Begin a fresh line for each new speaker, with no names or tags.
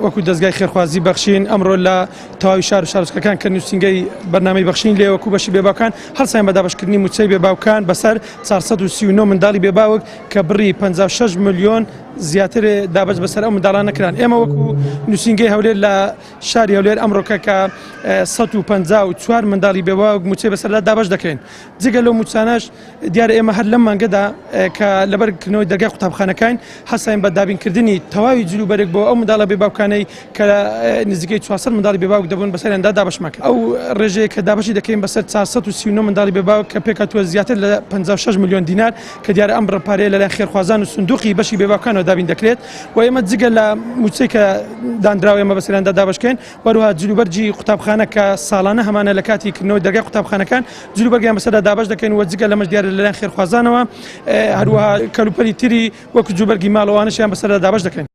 وەکو دەستگای خێرخوازی بەخشین ئەمڕۆ لە تەواوی شار و شارۆچکەکان کە نووسینگەی بەرنامەی بەخشین لێ وەکو بەشی بێباوکان هەڵسایان بە دابەشکردنی موچەی بێباوکان بەسەر 439 منداڵی بێباوک کە بڕی 56 ملیۆن زیاتر دابەش بەسەر ئەو منداڵان نەکران. ئێمە وەکو نووسینگەی هەولێر لە شاری هەولێر ئەمڕۆکە کە 154 منداڵی بێباوک موچەی بەسەردا دابەش دەکەین. جگە لەو موچانەش دیارە ئێمە هەر لەم مانگەدا کە لەبەرکردنەوەی دەرگای قوتابخانەکان هەستاین بە دابینکردنی تەواوی جلوبەرێک بۆ ئەو منداڵە بێباوکانەی کە نزیکەی 400 منداڵی بێباوک دەبوون بەسەریاندا دابەشمەکە. ئەو ڕێژەیە کە دابەشی دەکەین بەسەر 439 منداڵی بێباوک کە پێکهاتووە زیاتر لە 56 ملیۆن دینار کە دیارە ئەم ڕەپارەیە لەلایەن خێرخوازان و سندوقی بەشی بێباوکانەوە دابین دەکرێت و ئێمە جگە لە موچەی کە دانراوە ئێمە بەسەریاندا دابەشکەین وەروها جلوبەرجی قوتابخانە کە ساڵانە هەمانە لە کاتی کردنەوەی دەرگای قوتابخانەکان جلوبەرگیان بەسەردا دابەش دەکەین و جگە لەمەش دیارە لەلایەن خێرخوازانەوە هەروەها کەلوپەلی تری وەکو جلوبەرگی ماڵەوانەشیان بەسەردا دابەش دەکەین.